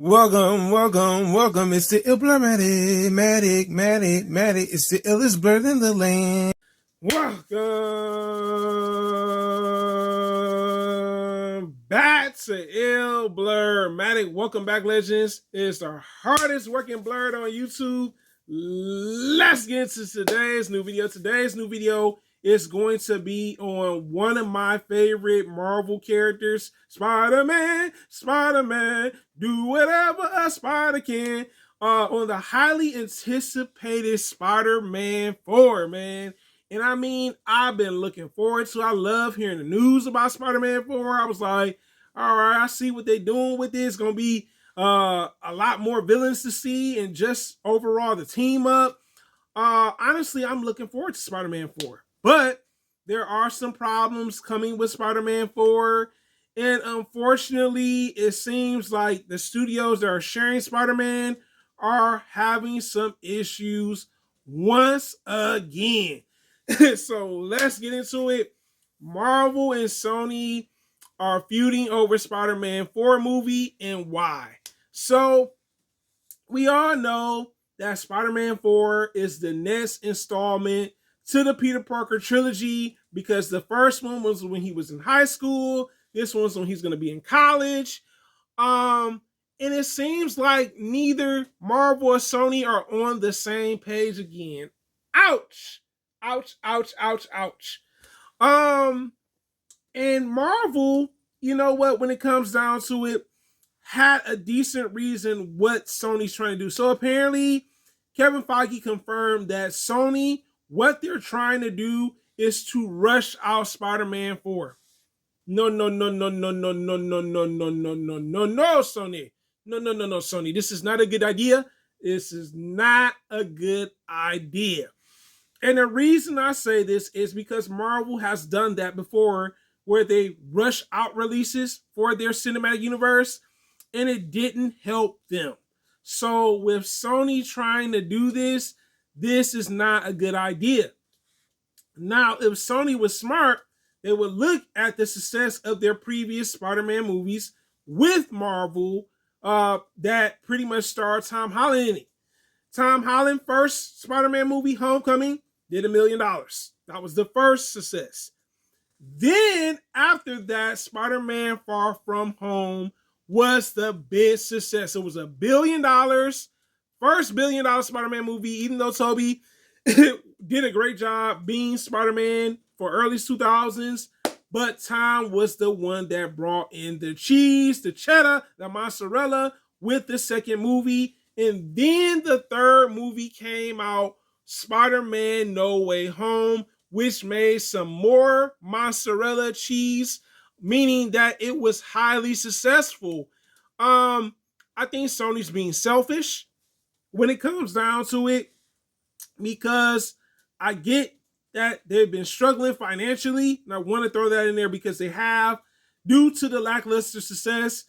Welcome. It's the Matic. It's the illest blurred in the land. Welcome back to Ill Blur Matic. Welcome back, legends. It's the hardest working blurred on YouTube. Let's get into today's new video. Today's new video is going to be on one of my favorite Marvel characters, Spider-Man. Do whatever a spider can. On the highly anticipated Spider-Man 4, man. And I mean, I've been looking forward to. I love hearing the news about Spider-Man 4. I was like, all right, I see what they're doing with this. It's gonna be a lot more villains to see, and just overall the team up. Honestly, I'm looking forward to Spider-Man 4. But there are some problems coming with Spider-Man 4. And unfortunately, it seems like the studios that are sharing Spider-Man are having some issues once again. So let's get into it. Marvel and Sony are feuding over Spider-Man 4 movie, and why. So we all know that Spider-Man 4 is the next installment to the Peter Parker trilogy, because the first one was when he was in high school. This one's when he's going to be in college. And it seems like neither Marvel or Sony are on the same page again. Ouch. And Marvel, you know what, when it comes down to it, had a decent reason what Sony's trying to do. So apparently, Kevin Feige confirmed that Sony, what they're trying to do is to rush out Spider-Man 4. No, Sony. No, Sony. This is not a good idea. This is not a good idea. And the reason I say this is because Marvel has done that before, where they rush out releases for their cinematic universe, and it didn't help them. So with Sony trying to do this, this is not a good idea. Now, if Sony was smart, they would look at the success of their previous Spider-Man movies with Marvel that pretty much starred Tom Holland in it. Tom Holland first Spider-Man movie, Homecoming, did $1 million. That was the first success. Then after that, Spider-Man Far From Home was the big success. It was $1 billion. First $1 billion Spider-Man movie, even though Tobey did a great job being Spider-Man for early 2000s. But Tom was the one that brought in the cheese, the cheddar, the mozzarella with the second movie. And then the third movie came out, Spider-Man No Way Home, which made some more mozzarella cheese, meaning that it was highly successful. I think Sony's being selfish when it comes down to it, because I get that they've been struggling financially, and I want to throw that in there because they have, due to the lackluster success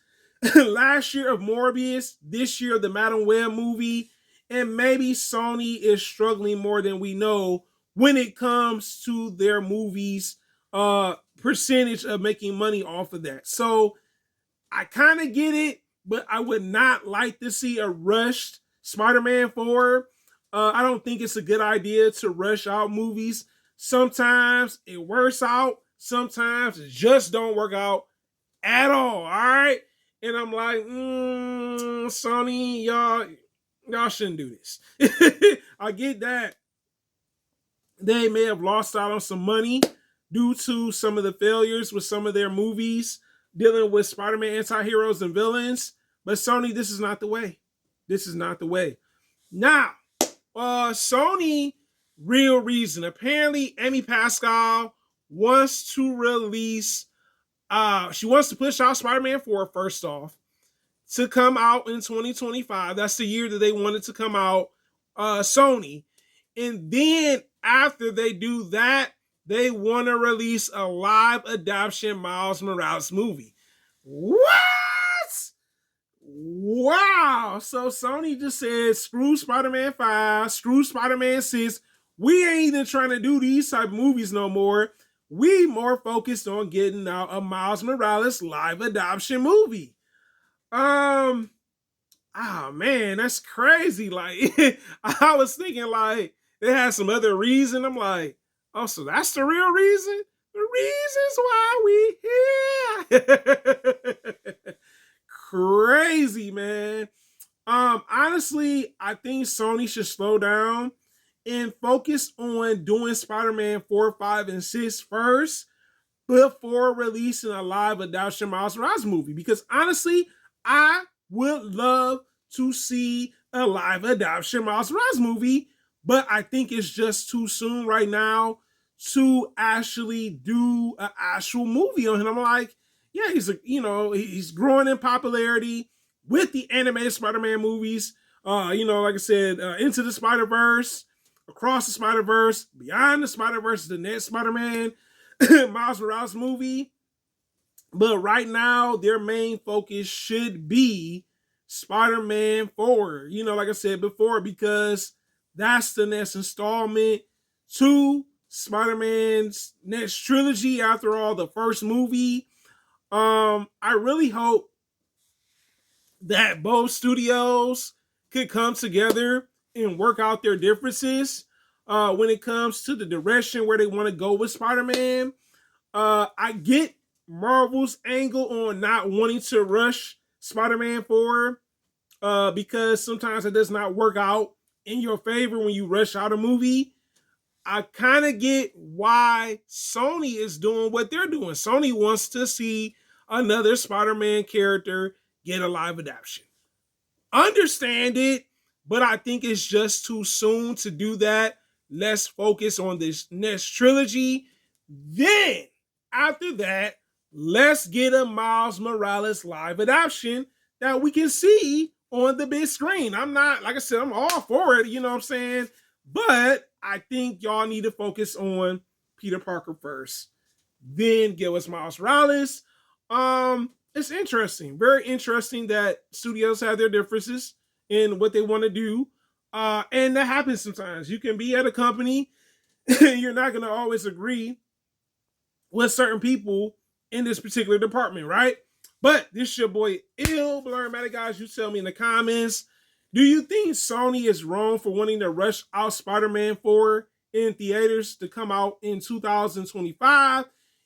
last year of Morbius, this year of the Madam Web movie, and maybe Sony is struggling more than we know when it comes to their movies percentage of making money off of that. So I kind of get it, but I would not like to see a rushed Spider-Man 4. I don't think it's a good idea to rush out movies. Sometimes it works out, sometimes it just don't work out at all right? And I'm like, Sony, y'all shouldn't do this. I get that they may have lost out on some money due to some of the failures with some of their movies dealing with Spider-Man anti-heroes and villains. But Sony, this is not the way. This is not the way. Now, Sony, real reason. Apparently, Amy Pascal wants to release, she wants to push out Spider-Man 4, first off, to come out in 2025. That's the year that they wanted to come out, Sony. And then after they do that, they want to release a live adaptation Miles Morales movie. What? Wow. So Sony just said, screw Spider-Man 5, screw Spider-Man 6. We ain't even trying to do these type of movies no more. We more focused on getting out a Miles Morales live adoption movie. oh man, that's crazy. Like I was thinking like they had some other reason. I'm like, oh, so that's the real reason? The reasons why we here. Crazy, man. Honestly, I think Sony should slow down and focus on doing Spider-Man 4, 5, and 6 first before releasing a live adoption Miles Morales movie. Because honestly, I would love to see a live adoption Miles Morales movie, but I think it's just too soon right now to actually do an actual movie on him. I'm like, yeah, he's growing in popularity with the animated Spider-Man movies. Like I said, Into the Spider-Verse, Across the Spider-Verse, Beyond the Spider-Verse, the next Spider-Man Miles Morales movie. But right now, their main focus should be Spider-Man 4. Like I said before, because that's the next installment to Spider-Man's next trilogy after all the first movie. I really hope that both studios could come together and work out their differences when it comes to the direction where they want to go with Spider-Man. I get Marvel's angle on not wanting to rush Spider-Man 4 because sometimes it does not work out in your favor when you rush out a movie. I kind of get why Sony is doing what they're doing. Sony wants to see another Spider-Man character get a live adaptation. Understand it, but I think it's just too soon to do that. Let's focus on this next trilogy. Then, after that, let's get a Miles Morales live adaptation that we can see on the big screen. I'm not, like I said, I'm all for it, you know what I'm saying? But I think y'all need to focus on Peter Parker first. Then give us Miles Morales. It's interesting, very interesting that studios have their differences in what they want to do. And that happens sometimes. You can be at a company, you're not going to always agree with certain people in this particular department, right? But this is your boy Ill Blurmatic, guys. You tell me in the comments, do you think Sony is wrong for wanting to rush out Spider-Man 4 in theaters to come out in 2025?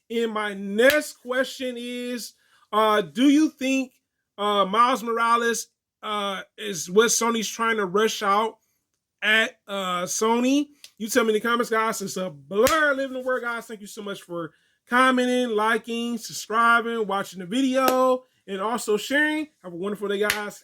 And my next question is, do you think Miles Morales is what Sony's trying to rush out at Sony? You tell me in the comments, guys. It's a blur living the word, guys. Thank you so much for commenting, liking, subscribing, watching the video, and also sharing. Have a wonderful day, guys.